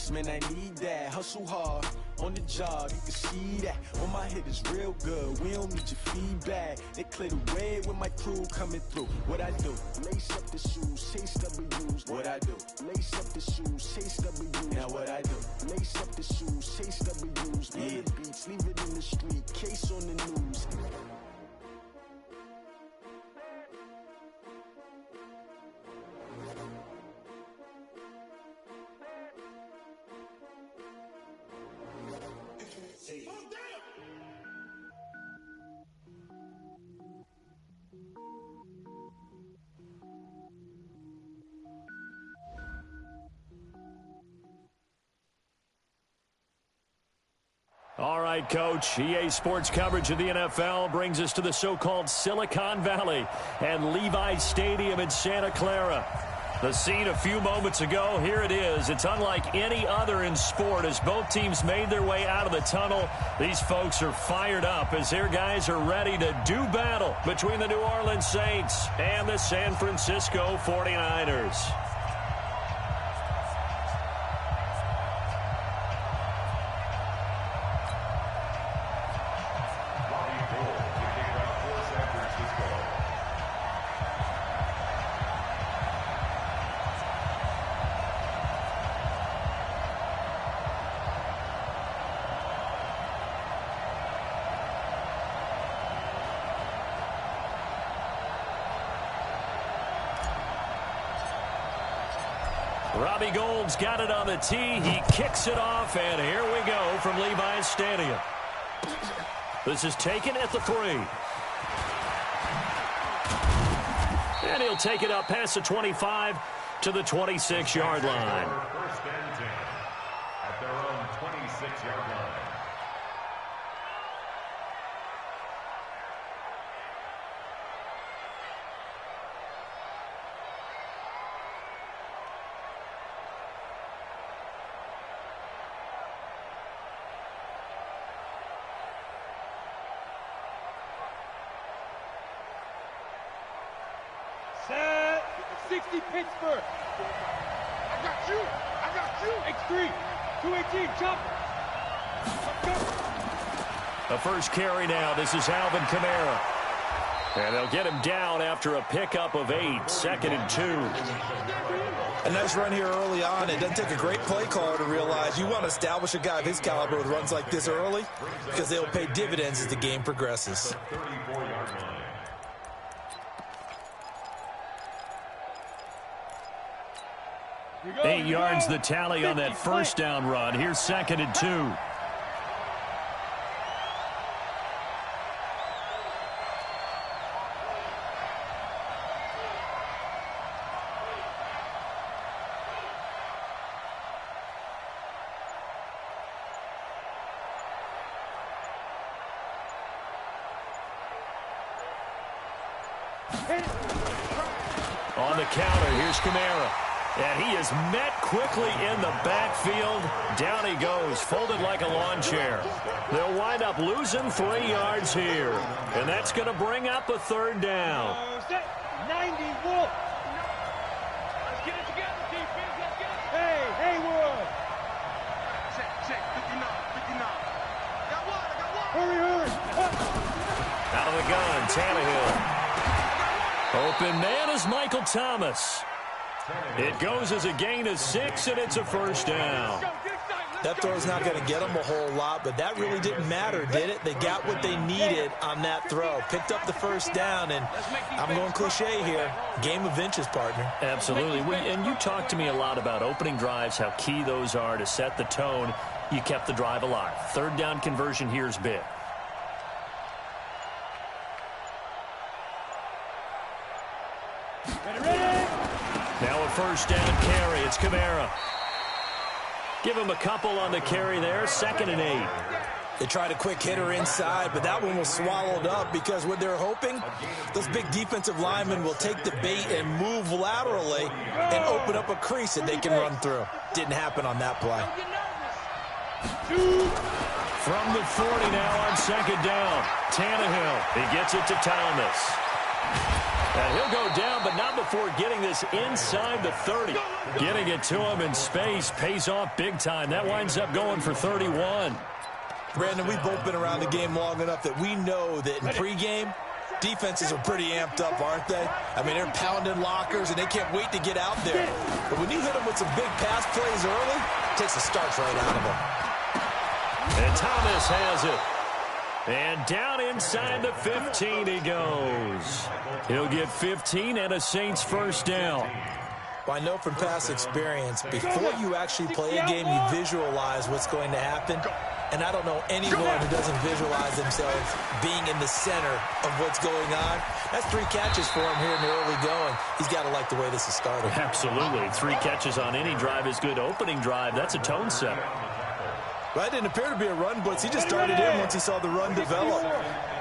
Yes, man, I need that. Hustle hard on the job, you can see that. On my head is real good. We don't need your feedback. They clear the way with my crew coming through. What I do? Lace up the shoes, chase W's. What I do? Lace up the shoes, chase W's. Now what I do? Lace up the shoes, chase W's. Yeah. Beats, leave it in the street, case on the news. All right, Coach. EA Sports coverage of the NFL brings us to the so-called Silicon Valley and Levi's Stadium in Santa Clara. The scene a few moments ago, here it is. It's unlike any other in sport as both teams made their way out of the tunnel. These folks are fired up as their guys are ready to do battle between the New Orleans Saints and the San Francisco 49ers. Robbie Gould's got it on the tee. He kicks it off, and here we go from Levi's Stadium. This is taken at the 3. And he'll take it up past the 25 to the 26-yard line. First and 10 at their own 26-yard line. Set. 60 Pittsburgh. I got you. I got you. X3. 218. Jump. The first carry now. This is Alvin Kamara. And they'll get him down after a pickup of 8. 2nd and 2. A nice run here early on. It doesn't take a great play caller to realize you want to establish a guy of his caliber with runs like this early because they'll pay dividends as the game progresses. 34-yard line. 8 yards the tally on that first down run. Here's 2nd and 2. On the counter, here's Kamara. And he is met quickly in the backfield. Down he goes, folded like a lawn chair. They'll wind up losing 3 yards here. And that's going to bring up a 3rd down. 90 Wolf. Let's get it together, defense. Let's get it. Hey, Haywood. Check. 59. Got one. Hurry. Out of the gun, Tannehill. Open man is Michael Thomas. It goes as a gain of 6, and it's a 1st down. That throw's not going to get them a whole lot, but that really didn't matter, did it? They got what they needed on that throw. Picked up the 1st down, and I'm going cliche here. Game of inches, partner. Absolutely. And you talked to me a lot about opening drives, how key those are to set the tone. You kept the drive alive. 3rd down conversion here is big. Now a 1st down carry. It's Kamara. Give him a couple on the carry there. 2nd and 8. They tried a quick hitter inside, but that one was swallowed up because what they're hoping, those big defensive linemen will take the bait and move laterally and open up a crease that they can run through. Didn't happen on that play. From the 40 now on 2nd down. Tannehill. He gets it to Thomas. And he'll go down, but not before getting this inside the 30. Getting it to him in space pays off big time. That winds up going for 31. Brandon, we've both been around the game long enough that we know that in pregame, defenses are pretty amped up, aren't they? I mean, they're pounding lockers, and they can't wait to get out there. But when you hit them with some big pass plays early, it takes the starch right out of them. And Thomas has it. And down inside the 15 he goes. He'll get 15 and a Saints first down. Well, I know from past experience, before you actually play a game, you visualize what's going to happen. And I don't know anyone who doesn't visualize themselves being in the center of what's going on. That's 3 catches for him here in the early going. He's got to like the way this is started. Absolutely. 3 catches on any drive is good. Opening drive, that's a tone setter. Well, it didn't appear to be a run blitz. He just started in once he saw the run develop.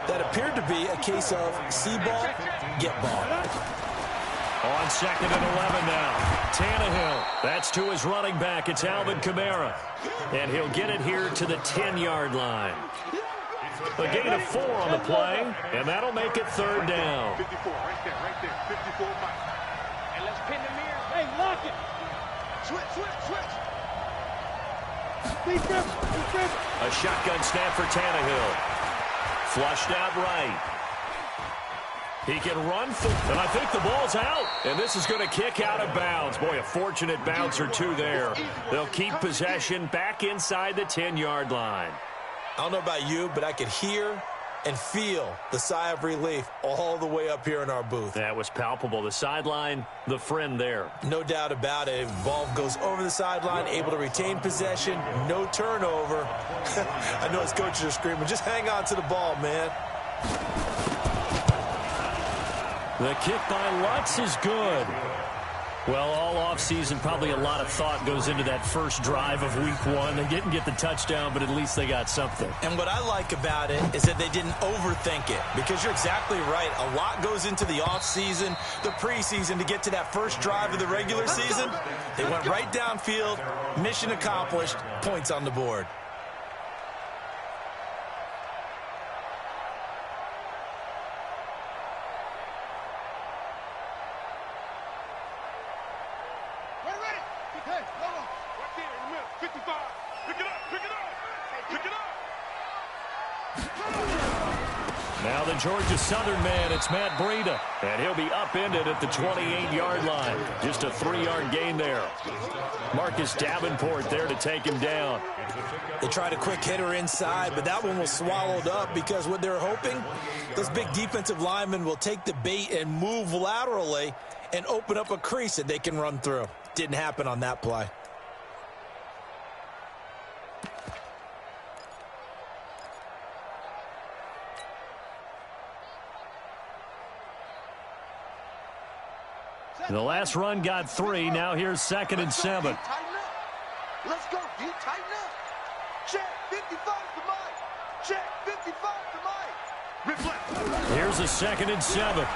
That appeared to be a case of see ball, get ball. On 2nd and 11 now. Tannehill. That's to his running back. It's Alvin Kamara. And he'll get it here to the 10-yard line. A gain of 4 on the play, and that'll make it 3rd down. 54, right there, 54 Mike. And let's pin the mirror. Hey, lock it. Switch. A shotgun snap for Tannehill. Flushed out right. He can run, and I think the ball's out. And this is going to kick out of bounds. Boy, a fortunate bounce or 2 there. They'll keep possession back inside the 10-yard line. I don't know about you, but I could hear and feel the sigh of relief all the way up here in our booth. That was palpable. The sideline, the friend there. No doubt about it. Ball goes over the sideline, able to retain possession, no turnover. I know his coaches are screaming, just hang on to the ball, man. The kick by Lutz is good. Well, all offseason, probably a lot of thought goes into that first drive of week 1. They didn't get the touchdown, but at least they got something. And what I like about it is that they didn't overthink it, because you're exactly right. A lot goes into the offseason, the preseason to get to that first drive of the regular season. They went right downfield, mission accomplished, points on the board. Now the Georgia Southern man, it's Matt Breida, and he'll be upended at the 28-yard line. Just a 3-yard gain there. Marcus Davenport there to take him down. They tried a quick hitter inside, but that one was swallowed up because what they're hoping, those big defensive linemen will take the bait and move laterally and open up a crease that they can run through. Didn't happen on that play. The last run got 3. Now here's 2nd and 7. Let's go, D. Tighten up. Check 55 to Mike. Check 55 to Mike. Reflect. Here's a 2nd and 7.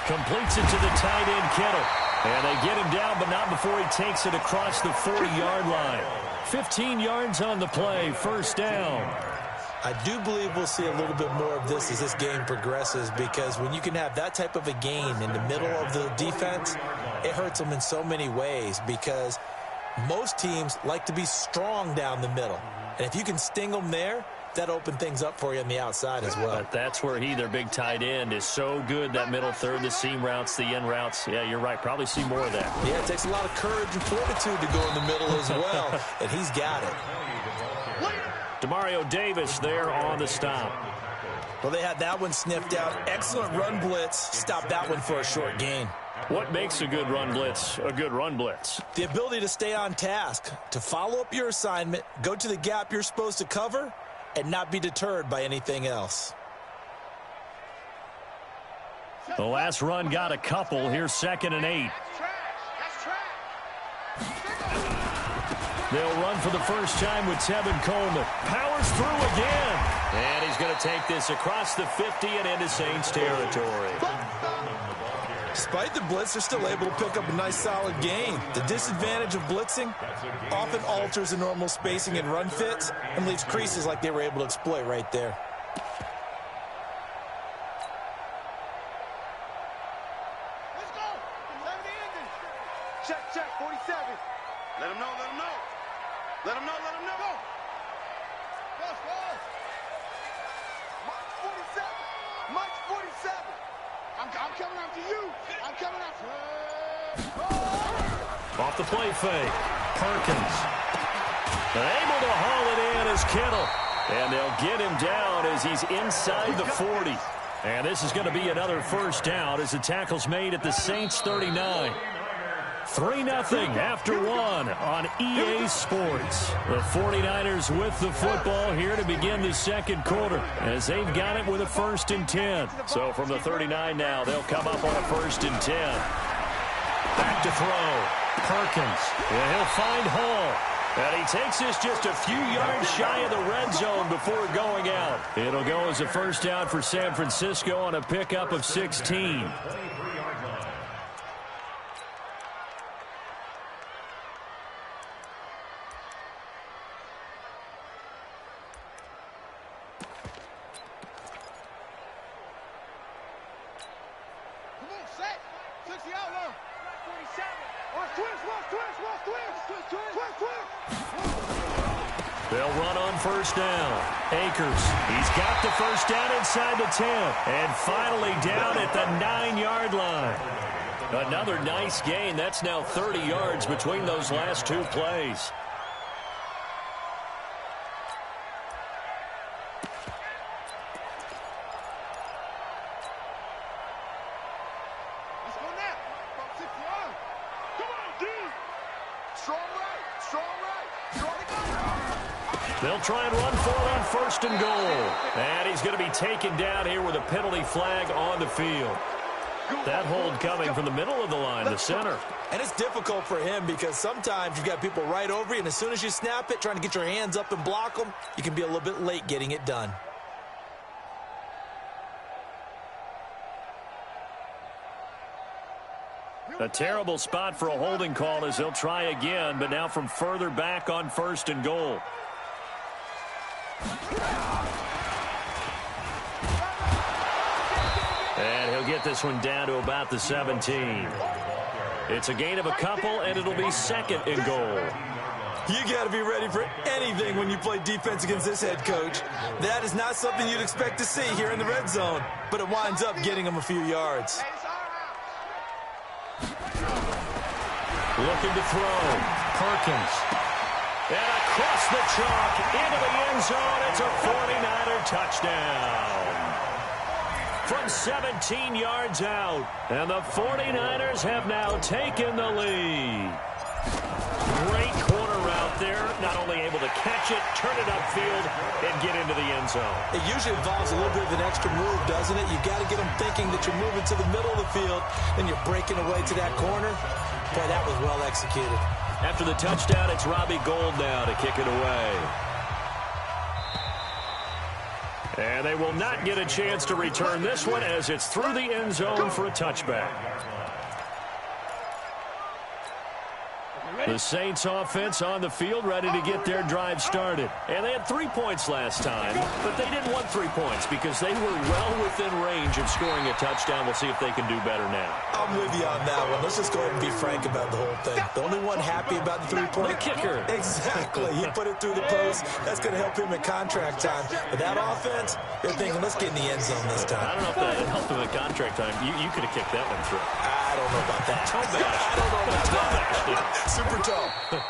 Completes it to the tight end, Kittle. And they get him down, but not before he takes it across the 40-yard line. 15 yards on the play, first down. I do believe we'll see a little bit more of this as this game progresses, because when you can have that type of a gain in the middle of the defense, it hurts them in so many ways, because most teams like to be strong down the middle. And if you can sting them there, that opens things up for you on the outside as well. But that's where their big tight end, is so good, that middle third, the seam routes, the in routes. Yeah, you're right. Probably see more of that. Yeah, it takes a lot of courage and fortitude to go in the middle as well, and he's got it. Demario Davis there on the stop. Well, they had that one sniffed out. Excellent run blitz. Stopped that one for a short gain. What makes a good run blitz a good run blitz? The ability to stay on task, to follow up your assignment, go to the gap you're supposed to cover, and not be deterred by anything else. The last run got a couple. Here's 2nd and 8. They'll run for the first time with Tevin Coleman. Powers through again. And he's going to take this across the 50 and into Saints territory. Despite the blitz, they're still able to pick up a nice solid gain. The disadvantage of blitzing often alters the normal spacing and run fits and leaves creases like they were able to exploit right there. check, 47. Let him know, let him know. Let him know, let him know. March 47. March 47. I'm coming after you. I'm coming after you. Off the play fake. Perkins. Able to haul it in is Kittle. And they'll get him down as he's inside the 40. And this is going to be another first down as the tackle's made at the Saints 39. 3-0 after 1 on EA Sports. The 49ers with the football here to begin the second quarter as they've got it with a 1st and 10. So from the 39 now, they'll come up on a 1st and 10. Back to throw. Perkins. Yeah, he'll find Hall. And he takes this just a few yards shy of the red zone before going out. It'll go as a first down for San Francisco on a pickup of 16. They'll run on first down. Akers, he's got the first down inside the 10. And finally down at the 9-yard line. Another nice gain. That's now 30 yards between those last two plays. They'll try and run for it on 1st and goal. And he's going to be taken down here with a penalty flag on the field. That hold coming from the middle of the line, the center. And it's difficult for him because sometimes you've got people right over you, and as soon as you snap it, trying to get your hands up and block them, you can be a little bit late getting it done. A terrible spot for a holding call as they'll try again, but now from further back on 1st and goal. And he'll get this one down to about the 17. It's a gain of a couple, and it'll be 2nd and goal. You got to be ready for anything when you play defense against this head coach. That is not something you'd expect to see here in the red zone, but it winds up getting him a few yards. Looking to throw. Perkins. And across the chalk into the end zone. It's a 49er touchdown. From 17 yards out. And the 49ers have now taken the lead. Great corner route there. Not only able to catch it, turn it upfield, and get into the end zone. It usually involves a little bit of an extra move, doesn't it? You've got to get them thinking that you're moving to the middle of the field, then you're breaking away to that corner. Boy, that was well executed. After the touchdown, it's Robbie Gould now to kick it away. And they will not get a chance to return this one as it's through the end zone for a touchback. The Saints offense on the field ready to get their drive started. And they had 3 points last time, but they didn't want 3 points because they were well within range of scoring a touchdown. We'll see if they can do better now. I'm with you on that one. Let's just go ahead and be frank about the whole thing. The only one happy about the 3-point kicker. Exactly. He put it through the post. That's going to help him at contract time. But that offense, they're thinking, let's get in the end zone this time. I don't know if that helped him at contract time. You could have kicked that one through. I don't know about that. Toe bash. I don't know about that. Super toe.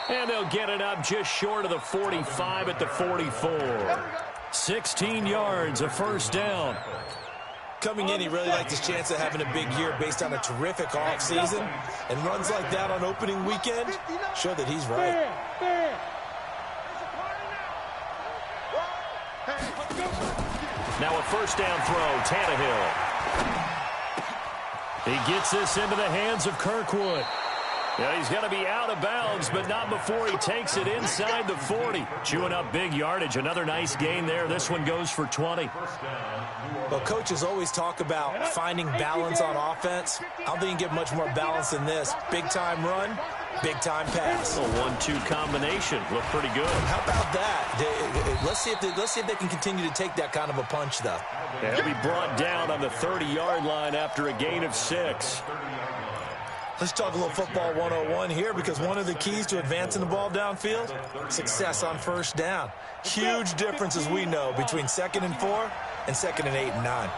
And they'll get it up just short of the 45 at the 44. 16 yards, a first down. Coming in, he really liked his chance of having a big year based on a terrific offseason. And runs like that on opening weekend show that he's right. Now a first down throw, Tannehill. He gets this into the hands of Kirkwood. Yeah, he's going to be out of bounds, but not before he takes it inside the 40. Chewing up big yardage. Another nice gain there. This one goes for 20. Well, coaches always talk about finding balance on offense. I don't think you can get much more balance than this. Big-time run, big-time pass. A 1-2 combination. Looked pretty good. How about that? Let's see if they can continue to take that kind of a punch, though. He'll be brought down on the 30-yard line after a gain of 6. Let's talk a little football 101 here, because one of the keys to advancing the ball downfield, success on first down. Huge difference, as we know, between 2nd and 4 and 2nd and 8 and 9.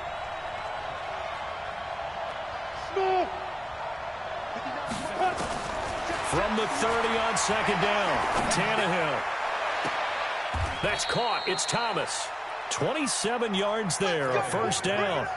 From the 30 on 2nd down, Tannehill. That's caught. It's Thomas. 27 yards there, a first down.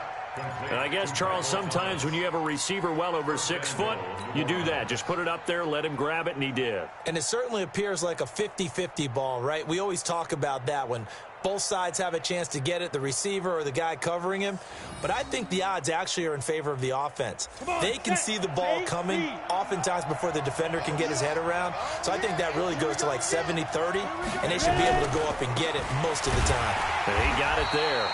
And I guess, Charles, sometimes when you have a receiver well over 6 foot, you do that. Just put it up there, let him grab it, and he did. And it certainly appears like a 50-50 ball, right? We always talk about that when both sides have a chance to get it, the receiver or the guy covering him. But I think the odds actually are in favor of the offense. They can see the ball coming oftentimes before the defender can get his head around. So I think that really goes to like 70-30, and they should be able to go up and get it most of the time. And he got it there.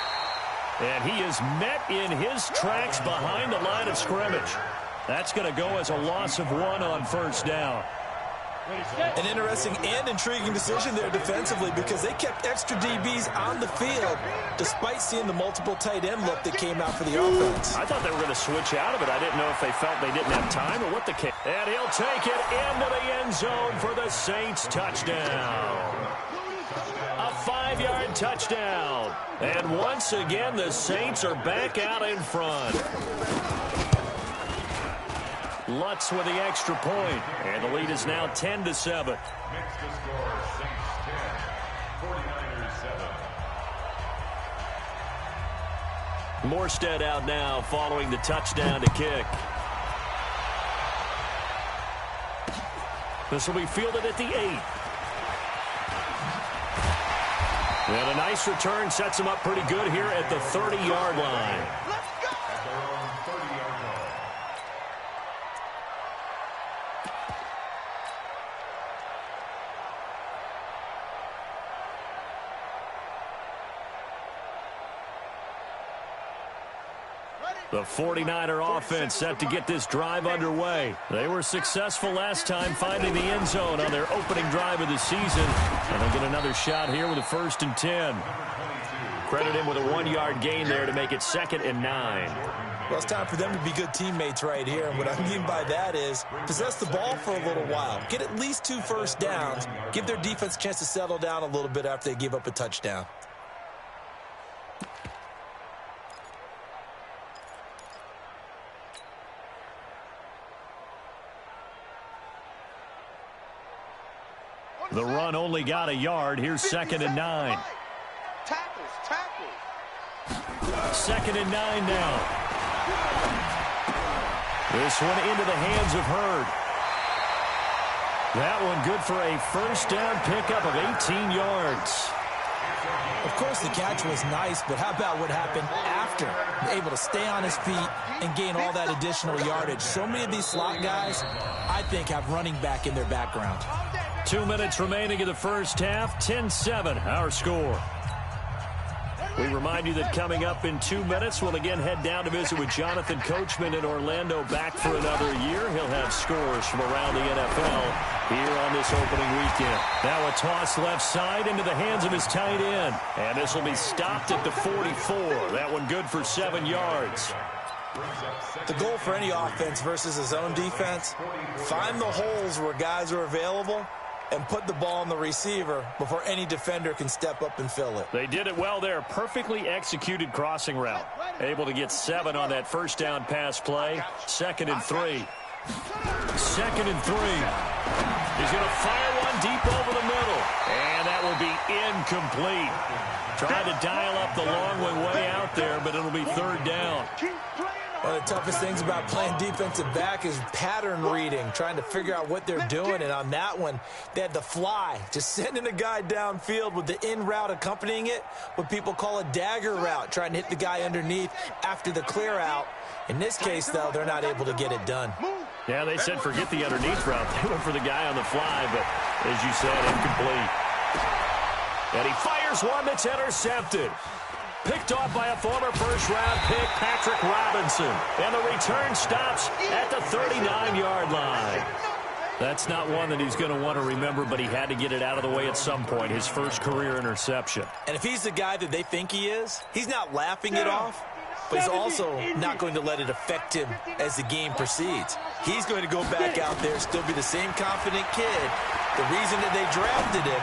And he is met in his tracks behind the line of scrimmage. That's going to go as a loss of 1 on first down. An interesting and intriguing decision there defensively, because they kept extra DBs on the field despite seeing the multiple tight end look that came out for the offense. I thought they were going to switch out of it. I didn't know if they felt they didn't have time or what the case. And he'll take it into the end zone for the Saints touchdown. A 5-yard touchdown. And once again, the Saints are back out in front. Lutz with the extra point. And the lead is now 10-7. Makes the score Saints 10, 49ers 7. Morstead out now following the touchdown to kick. This will be fielded at the 8. And a nice return sets him up pretty good here at the 30-yard line. At their own 30-yard line. The 49er offense set to get this drive underway. They were successful last time finding the end zone on their opening drive of the season. And they'll get another shot here with a 1st and 10. Credit him with a 1-yard gain there to make it 2nd and 9. Well, it's time for them to be good teammates right here. And what I mean by that is possess the ball for a little while. Get at least 2 first downs. Give their defense a chance to settle down a little bit after they give up a touchdown. The run only got a yard. Here's 2nd and 9. Tackles. 2nd and 9 now. This one into the hands of Hurd. That one good for a first down pickup of 18 yards. Of course, the catch was nice, but how about what happened after? Able to stay on his feet and gain all that additional yardage. So many of these slot guys, I think, have running back in their background. 2 minutes remaining in the first half. 10-7, our score. We remind you that coming up in 2 minutes, we'll again head down to visit with Jonathan Coachman in Orlando, back for another year. He'll have scores from around the NFL here on this opening weekend. Now a toss left side into the hands of his tight end. And this will be stopped at the 44. That one good for 7 yards. The goal for any offense versus his own defense, find the holes where guys are available and put the ball on the receiver before any defender can step up and fill it. They did it well there. Perfectly executed crossing route. Able to get 7 on that first down pass play. 2nd and 3. 2nd and 3. He's going to fire one deep over the middle. And that will be incomplete. Trying to dial up the long way out there, but it'll be 3rd down. One of the toughest things about playing defensive back is pattern reading, trying to figure out what they're doing. And on that one, they had the fly, just sending a guy downfield with the in route accompanying it, what people call a dagger route, trying to hit the guy underneath after the clear out. In this case, though, they're not able to get it done. Yeah, they said forget the underneath route. They went for the guy on the fly, but as you said, incomplete. And he fires one that's intercepted. Picked off by a former first-round pick, Patrick Robinson. And the return stops at the 39-yard line. That's not one that he's going to want to remember, but he had to get it out of the way at some point, his first career interception. And if he's the guy that they think he is, he's not laughing it off. but he's also not going to let it affect him as the game proceeds. He's going to go back out there, still be the same confident kid, the reason that they drafted him,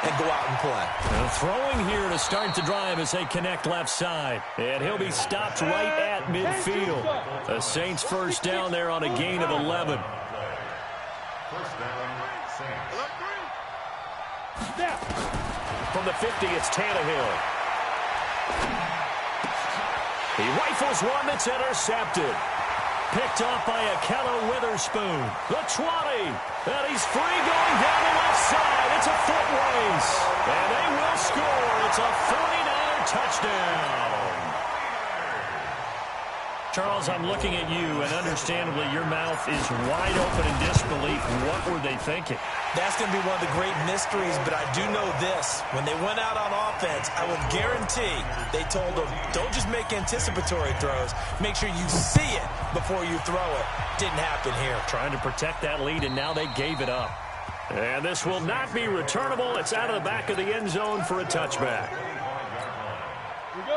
and go out and play. And throwing here to start the drive as they connect left side. And he'll be stopped right at midfield. The Saints first down there on a gain of 11. First down, Saints. From the 50, it's Tannehill. He rifles one that's intercepted. Picked off by Akello Witherspoon. The 20. And he's free going down the left side. It's a foot race. And they will score. It's a 49er touchdown. Charles, I'm looking at you, and understandably your mouth is wide open in disbelief. What were they thinking? That's going to be one of the great mysteries, but I do know this. When they went out on offense, I will guarantee they told them, don't just make anticipatory throws. Make sure you see it before you throw it. Didn't happen here. Trying to protect that lead, and now they gave it up. And this will not be returnable. It's out of the back of the end zone for a touchback.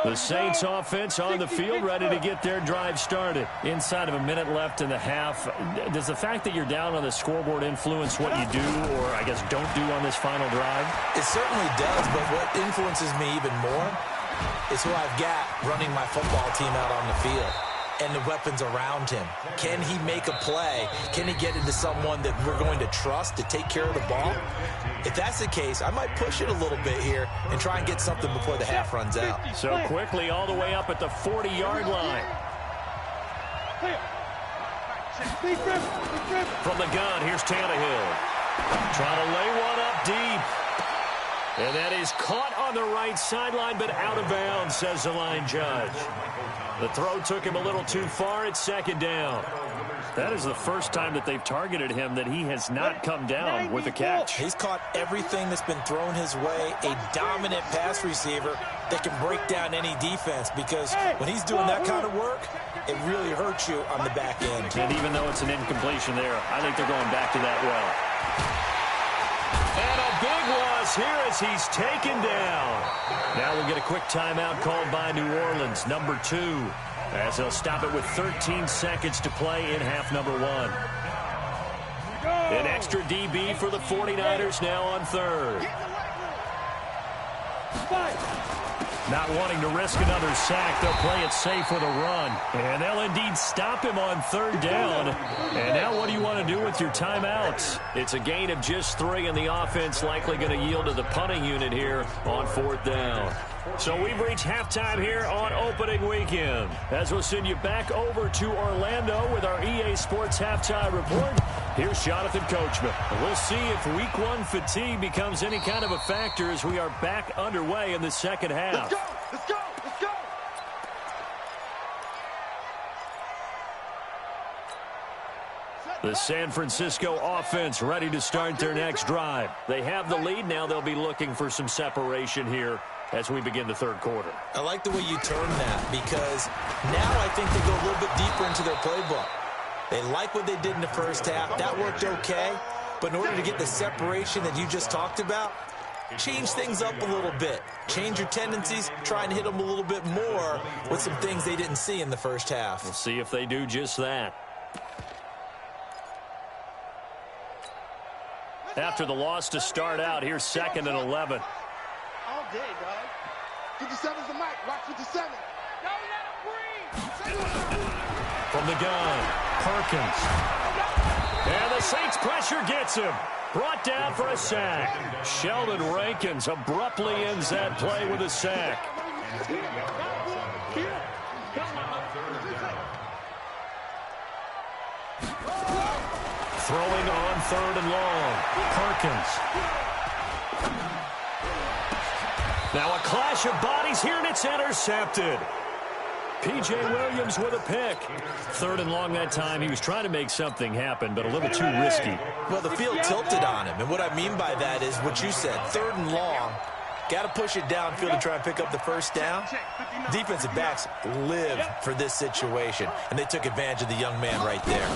The Saints offense on the field, ready to get their drive started. Inside of a minute left in the half, does the fact that you're down on the scoreboard influence what you do, or I guess don't do on this final drive? It certainly does, but what influences me even more is who I've got running my football team out on the field and the weapons around him. Can he make a play? Can he get into someone that we're going to trust to take care of the ball? If that's the case, I might push it a little bit here and try and get something before the half runs out. So quickly all the way up at the 40-yard line. From the gun, here's Tannehill. Trying to lay one up deep. And that is caught on the right sideline, but out of bounds, says the line judge. The throw took him a little too far. It's second down. That is the first time that they've targeted him that he has not come down with a catch. He's caught everything that's been thrown his way. A dominant pass receiver that can break down any defense, because when he's doing that kind of work, it really hurts you on the back end. And even though it's an incompletion there, I think they're going back to that well. And a big loss here as he's taken down. Now we'll get a quick timeout called by New Orleans, number 2, as they'll stop it with 13 seconds to play in half number 1. An extra DB for the 49ers now on third. Not wanting to risk another sack, they'll play it safe with a run. And they'll indeed stop him on third down. And now what do you want to do with your timeouts? It's a gain of just 3, and the offense likely going to yield to the punting unit here on fourth down. So we've reached halftime here on opening weekend, as we'll send you back over to Orlando with our EA Sports Halftime Report. Here's Jonathan Coachman. We'll see if Week 1 fatigue becomes any kind of a factor as we are back underway in the second half. Let's go! Let's go! Let's go! The San Francisco offense ready to start their next drive. They have the lead. Now they'll be looking for some separation here as we begin the third quarter. I like the way you term that, because now I think they go a little bit deeper into their playbook. They like what they did in the first half. That worked okay. But in order to get the separation that you just talked about, change things up a little bit. Change your tendencies. Try and hit them a little bit more with some things they didn't see in the first half. We'll see if they do just that. After the loss to start out, here's 2nd and 11. All day, dog. 57's the mic. Watch 57. Don't let him breathe. From the gun, Perkins. And the Saints pressure gets him. Brought down for a sack. Sheldon Rankins abruptly ends that play with a sack. Throwing on 3rd and long. Perkins. Now a clash of bodies here, and it's intercepted. P.J. Williams with a pick. 3rd and long that time. He was trying to make something happen, but a little too risky. Well, the field tilted on him, and what I mean by that is what you said. 3rd and long. Got to push it downfield to try and pick up the first down. Defensive backs live for this situation, and they took advantage of the young man right there.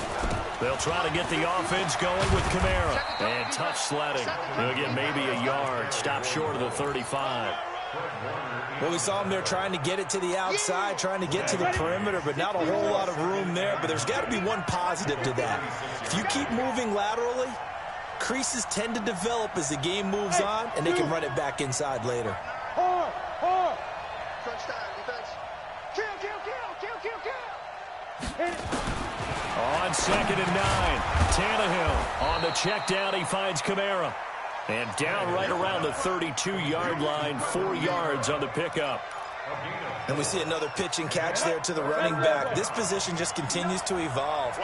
They'll try to get the offense going with Kamara. And tough sledding. He'll get maybe a yard. Stop short of the 35. Well, we saw him there trying to get it to the outside, trying to get to the perimeter, but not a whole lot of room there. But there's got to be one positive to that. If you keep moving laterally, creases tend to develop as the game moves on, and they can run it back inside later. On 2nd and 9, Tannehill on the check down. He finds Kamara. And down right around the 32-yard line, 4 yards on the pickup. And we see another pitch and catch there to the running back. This position just continues to evolve.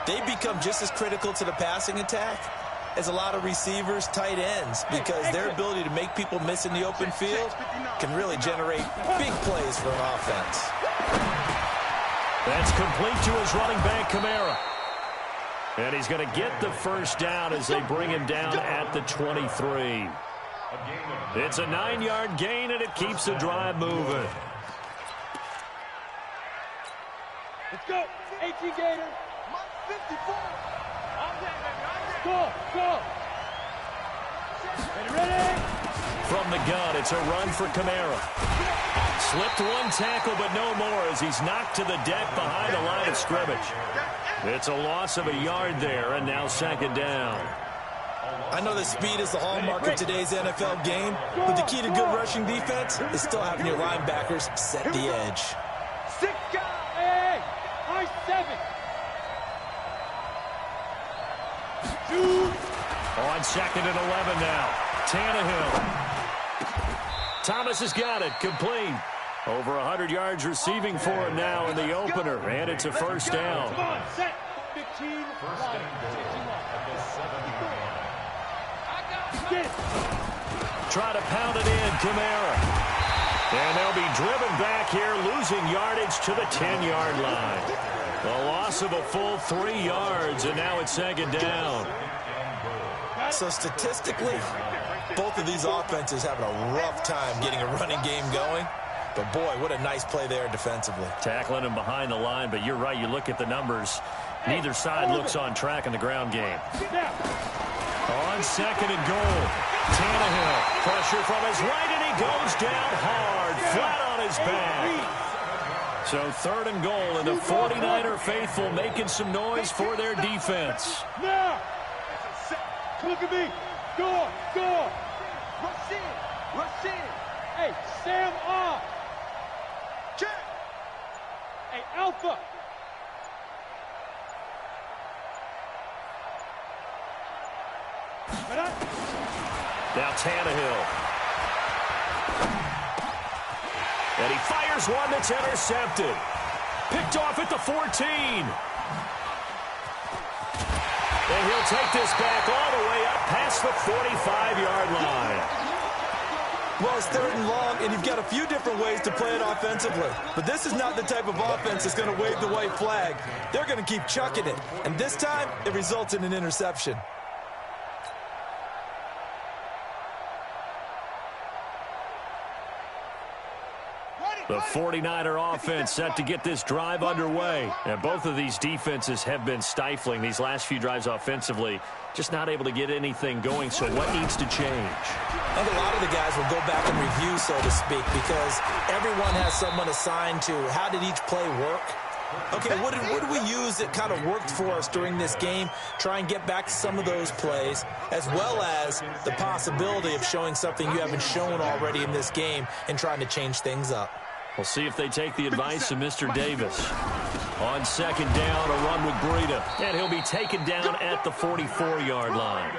They become just as critical to the passing attack as a lot of receivers, tight ends, because their ability to make people miss in the open field can really generate big plays for an offense. That's complete to his running back, Kamara. And he's going to get the first down as they bring him down at the 23. It's a 9-yard gain, and it keeps the drive moving. Let's go. 18 Gator. 54. Go. Ready? From the gun, it's a run for Kamara. Slipped one tackle, but no more as he's knocked to the deck behind the line of scrimmage. It's a loss of a yard there, and now 2nd down. I know that speed is the hallmark of today's NFL game, but the key to good rushing defense is still having your linebackers set the edge. 6 guys. Hey, I-7. 2. On 2nd and 11 now. Tannehill. Thomas has got it. Complete. Over 100 yards receiving for him now in the opener, and it's a first down. Come on, set. 15. Try to pound it in, Kamara. And they'll be driven back here, losing yardage to the 10-yard line. A loss of a full 3 yards, and now it's 2nd down. So statistically, both of these offenses having a rough time getting a running game going. But, boy, what a nice play there defensively. Tackling him behind the line, but you're right. You look at the numbers. Neither side looks on track in the ground game. On 2nd and goal, Tannehill. Pressure from his right, and he goes down hard, flat on his back. So 3rd and goal, and the 49er faithful making some noise for their defense. Now, look at me. Go. Rush in. Hey, Sam off. Check. Hey, Alpha. Now Tannehill. And he fires one that's intercepted. Picked off at the 14. And he'll take this back all the way up past the 45-yard line. Well, it's 3rd and long, and you've got a few different ways to play it offensively. But this is not the type of offense that's going to wave the white flag. They're going to keep chucking it. And this time, it results in an interception. The 49er offense set to get this drive underway. And both of these defenses have been stifling these last few drives offensively. Just not able to get anything going, so what needs to change? I think a lot of the guys will go back and review, so to speak, because everyone has someone assigned to how did each play work. Okay, what did we use that kind of worked for us during this game? Try and get back to some of those plays, as well as the possibility of showing something you haven't shown already in this game and trying to change things up. We'll see if they take the advice of Mr. Davis. On 2nd down, a run with Breida, and he'll be taken down at the 44-yard line.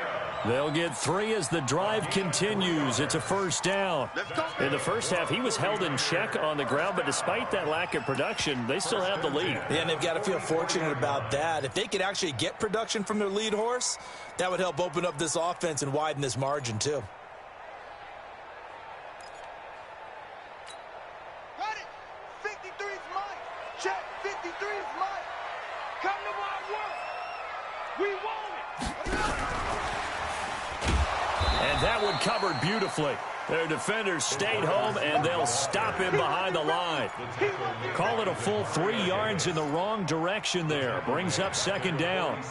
They'll get 3 as the drive continues. It's a first down. In the first half, he was held in check on the ground, but despite that lack of production, they still have the lead. Yeah, and they've got to feel fortunate about that. If they could actually get production from their lead horse, that would help open up this offense and widen this margin, too. Got it. 53's mine. Check. 53's mine. Come to my work. We want it. And that one covered beautifully. Their defenders stayed home, and they'll stop him behind the line. Call it a full 3 yards in the wrong direction there. Brings up 2nd down.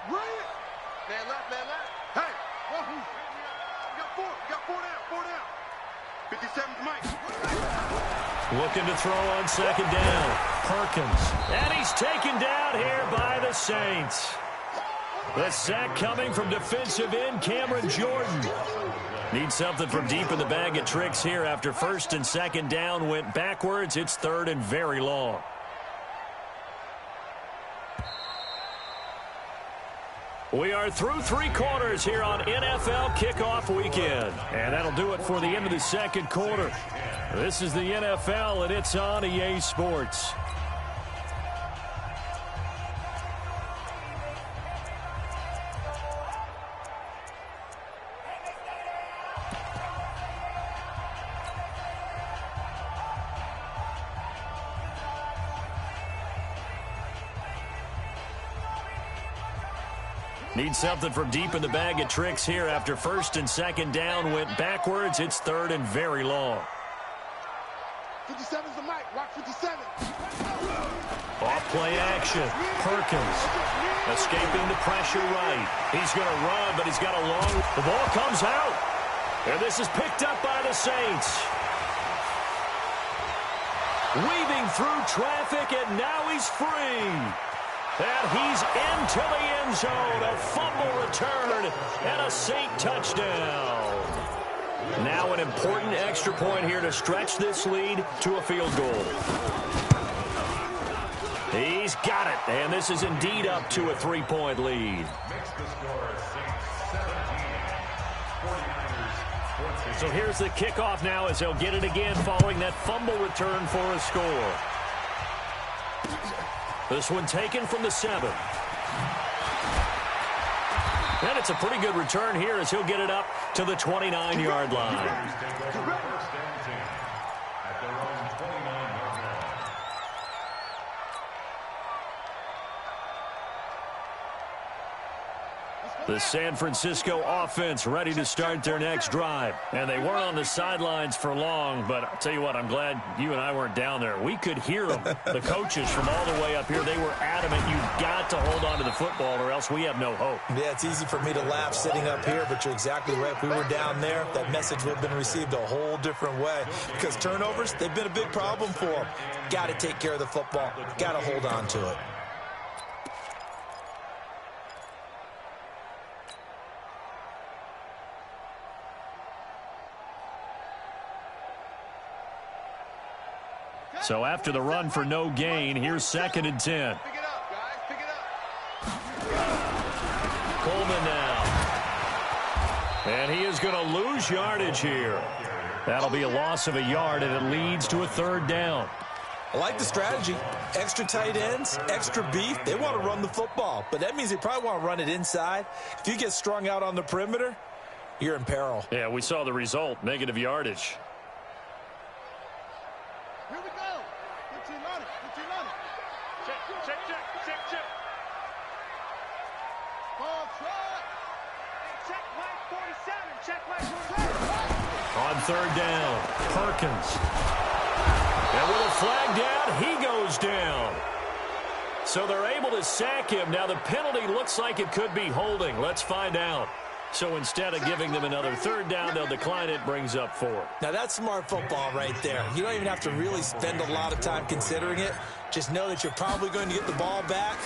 Man left, man left. Hey! You got four down. 57's Mike. Looking to throw on second down. Perkins. And he's taken down here by the Saints. The sack coming from defensive end Cameron Jordan. Needs something from deep in the bag of tricks here after first and second down went backwards. It's third and very long. We are through three quarters here on NFL Kickoff Weekend. And that'll do it for the end of the second quarter. This is the NFL, and it's on EA Sports. Need something from deep in the bag of tricks here after first and second down went backwards. It's third and very long. 57's the mic. Rock 57. Off play action. Perkins escaping the pressure right. He's going to run, but he's got a long. The ball comes out. And this is picked up by the Saints. Weaving through traffic, and now he's free. And he's into the end zone. A fumble return and a Saint touchdown. Now an important extra point here to stretch this lead to a field goal. He's got it. And this is indeed up to a 3-point lead. Makes the score Saints 17. 49ers 14. So here's the kickoff now as they'll get it again following that fumble return for a score. This one taken from the 7. And it's a pretty good return here as he'll get it up to the 29-yard line. Take over first and 10 at their own 29-yard line. The San Francisco offense ready to start their next drive. And they weren't on the sidelines for long, but I'll tell you what, I'm glad you and I weren't down there. We could hear them. The coaches from all the way up here, they were adamant, you've got to hold on to the football or else we have no hope. Yeah, it's easy for me to laugh sitting up here, but you're exactly right. If we were down there, that message would have been received a whole different way. Because turnovers, they've been a big problem for them. Got to take care of the football. Got to hold on to it. So after the run for no gain, here's second and 10. Pick it up, guys. Pick it up. Coleman now. And he is going to lose yardage here. That'll be a loss of a yard, and it leads to a third down. I like the strategy. Extra tight ends, extra beef. They want to run the football, but that means they probably want to run it inside. If you get strung out on the perimeter, you're in peril. Yeah, we saw the result, negative yardage. Here we go. 15 on it. 15 on it. Check. Ball trot. Check Mike 47. Check Mike 47. On third down, Perkins. And with a flag down, he goes down. So they're able to sack him. Now the penalty looks like it could be holding. Let's find out. So instead of giving them another third down, they'll decline it, brings up 4. Now that's smart football right there. You don't even have to really spend a lot of time considering it. Just know that you're probably going to get the ball back.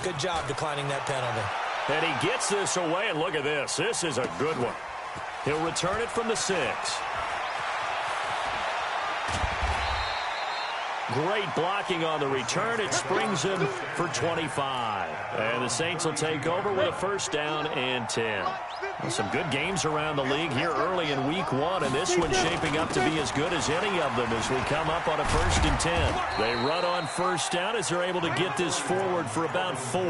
Good job declining that penalty. And he gets this away, and look at this. This is a good one. He'll return it from the 6. Great blocking on the return. It springs him for 25. And the Saints will take over with a first down and 10. Well, some good games around the league here early in week 1, and this one's shaping up to be as good as any of them as we come up on a first and 10. They run on first down as they're able to get this forward for about 4.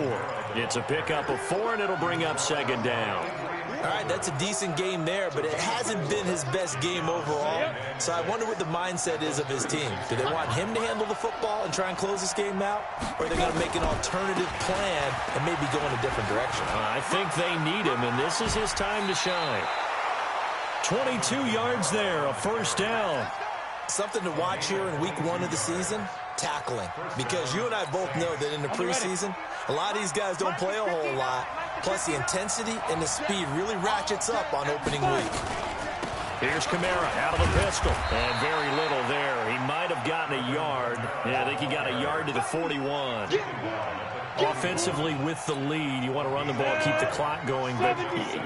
It's a pickup of 4, and it'll bring up second down. All right, that's a decent game there, but it hasn't been his best game overall. So I wonder what the mindset is of his team. Do they want him to handle the football and try and close this game out? Or are they going to make an alternative plan and maybe go in a different direction? I think they need him, and this is his time to shine. 22 yards there, a first down. Something to watch here in week 1 of the season, tackling. Because you and I both know that in the preseason, a lot of these guys don't play a whole lot. Plus, the intensity and the speed really ratchets up on opening week. Here's Kamara out of the pistol. And very little there. He might have gotten a yard. Yeah, I think he got a yard to the 41. Offensively with the lead, you want to run the ball, keep the clock going, but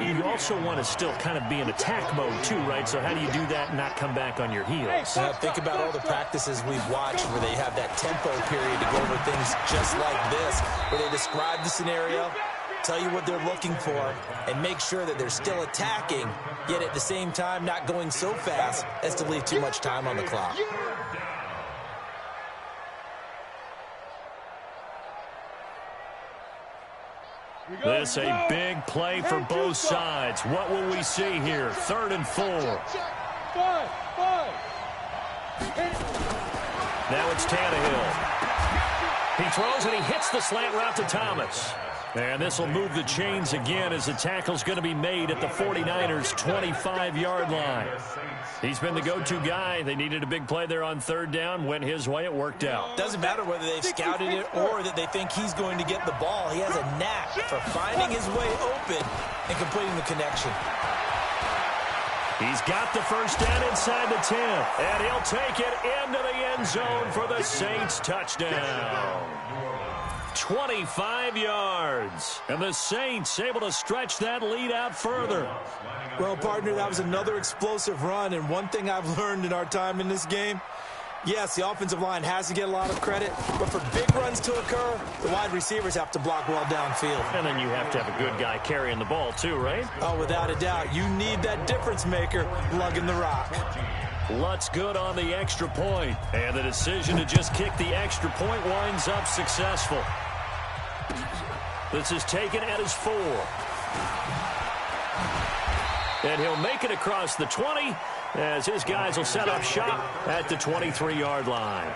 you also want to still kind of be in attack mode too, right? So how do you do that and not come back on your heels? Think about all the practices we've watched where they have that tempo period to go over things just like this, where they describe the scenario, tell you what they're looking for, and make sure that they're still attacking, yet at the same time not going so fast as to leave too much time on the clock. This a big play for both sides. What will we see here? 3rd and 4. Now it's Tannehill. He throws and he hits the slant route to Thomas. And this will move the chains again as the tackle's going to be made at the 49ers' 25-yard line. He's been the go-to guy. They needed a big play there on 3rd down. Went his way. It worked out. Doesn't matter whether they've scouted it or that they think he's going to get the ball. He has a knack for finding his way open and completing the connection. He's got the first down inside the 10. And he'll take it into the end zone for the Saints touchdown. 25 yards. And the Saints able to stretch that lead out further. Well, partner, that was another explosive run. And one thing I've learned in our time in this game, yes, the offensive line has to get a lot of credit, but for big runs to occur, the wide receivers have to block well downfield. And then you have to have a good guy carrying the ball too, right? Oh, without a doubt. You need that difference maker lugging the rock. Lutz good on the extra point. And the decision to just kick the extra point winds up successful. This is taken at his 4. And he'll make it across the 20 as his guys will set up shop at the 23-yard line.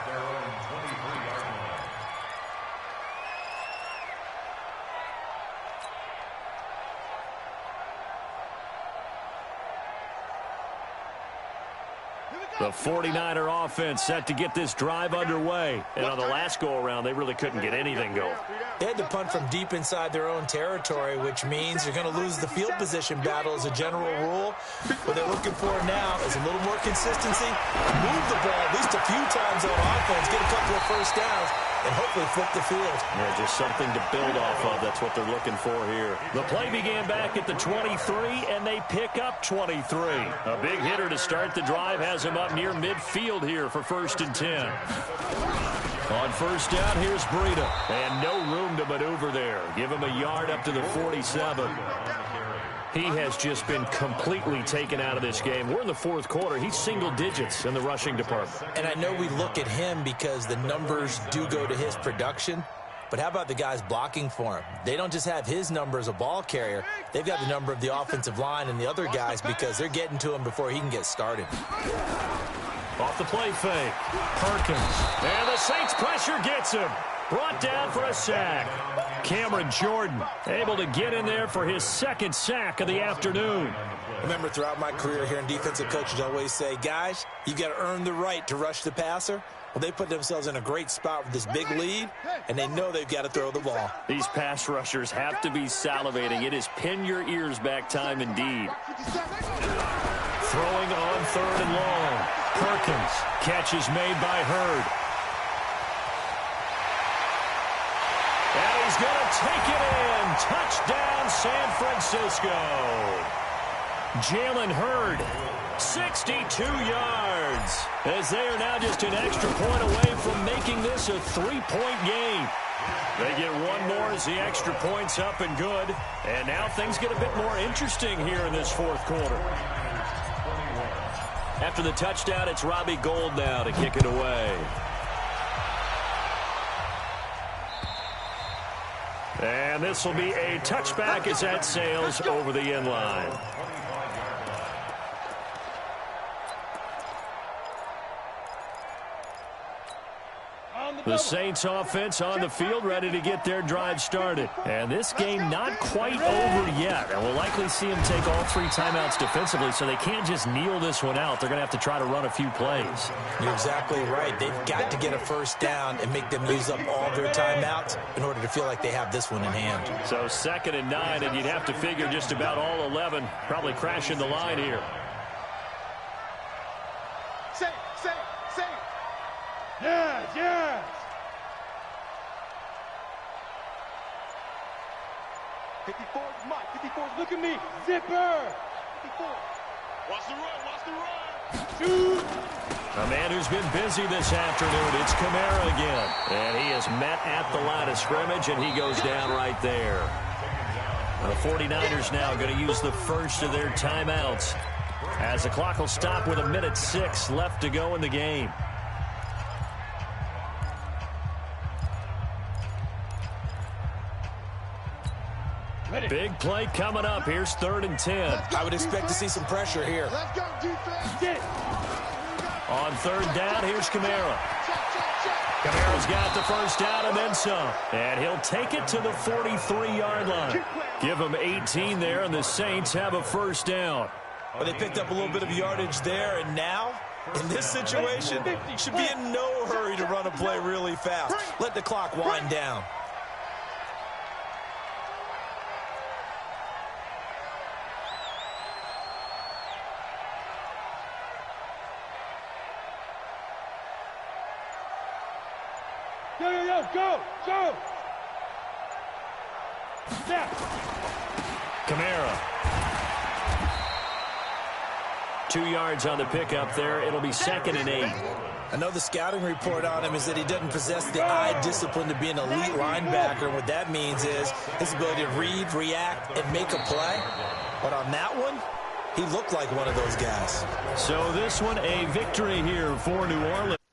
The 49er offense set to get this drive underway. And on the last go-around, they really couldn't get anything going. They had to punt from deep inside their own territory, which means you're going to lose the field position battle as a general rule. What they're looking for now is a little more consistency, move the ball at least a few times on offense, get a couple of first downs, and hopefully flip the field. Yeah, just something to build off of. That's what they're looking for here. The play began back at the 23, and they pick up 23. A big hitter to start the drive has him up near midfield here for 1st and 10. On 1st down, here's Breida. And no room to maneuver there. Give him a yard up to the 47. He has just been completely taken out of this game. We're in the 4th quarter. He's single digits in the rushing department. And I know we look at him because the numbers do go to his production. But how about the guys blocking for him? They don't just have his number as a ball carrier. They've got the number of the offensive line and the other guys because they're getting to him before he can get started. Off the play fake. Perkins. And the Saints pressure gets him. Brought down for a sack. Cameron Jordan able to get in there for his 2nd sack of the afternoon. Remember, throughout my career here in defensive coaches, I always say, guys, you got to earn the right to rush the passer. Well, they put themselves in a great spot with this big lead, and they know they've got to throw the ball. These pass rushers have to be salivating. It is pin your ears back time indeed. Throwing on 3rd and long. Perkins. Catch is made by Hurd. And he's going to take it in. Touchdown, San Francisco. Jalen Hurd, 62 yards, as they are now just an extra point away from making this a 3-point game. They get one more as the extra point's up and good. And now things get a bit more interesting here in this 4th quarter. After the touchdown, it's Robbie Gould now to kick it away. And this will be a touchback as that sails over the end line. On the The Saints offense on the field, ready to get their drive started. And this game not quite over yet. And we'll likely see them take all 3 timeouts defensively, so they can't just kneel this one out. They're going to have to try to run a few plays. You're exactly right. They've got to get a first down and make them use up all their timeouts in order to feel like they have this one in hand. So 2nd and 9, and you'd have to figure just about all 11 probably crashing the line here. Safe. Yes. 54, Mike. 54, look at me. Zipper. 54. Watch the run. Shoot. A man who's been busy this afternoon, it's Kamara again. And he is met at the line of scrimmage, and he goes down right there. The 49ers now going to use the first of their timeouts, as the clock will stop with 1:06 left to go in the game. Big play coming up. Here's 3rd and 10. I would expect to see some pressure here. Let's go, defense. On 3rd down, here's Kamara. Kamara's got the first down and then some. And he'll take it to the 43-yard line. Give him 18 there, and the Saints have a first down. Well, they picked up a little bit of yardage there, and now, in this situation, should be in no hurry to run a play really fast. Let the clock wind down. Go! Snap! Kamara. 2 yards on the pickup there. It'll be 2nd and 8. I know the scouting report on him is that he doesn't possess the eye discipline to be an elite linebacker. What that means is his ability to read, react, and make a play. But on that one, he looked like one of those guys. So this one, a victory here for New Orleans.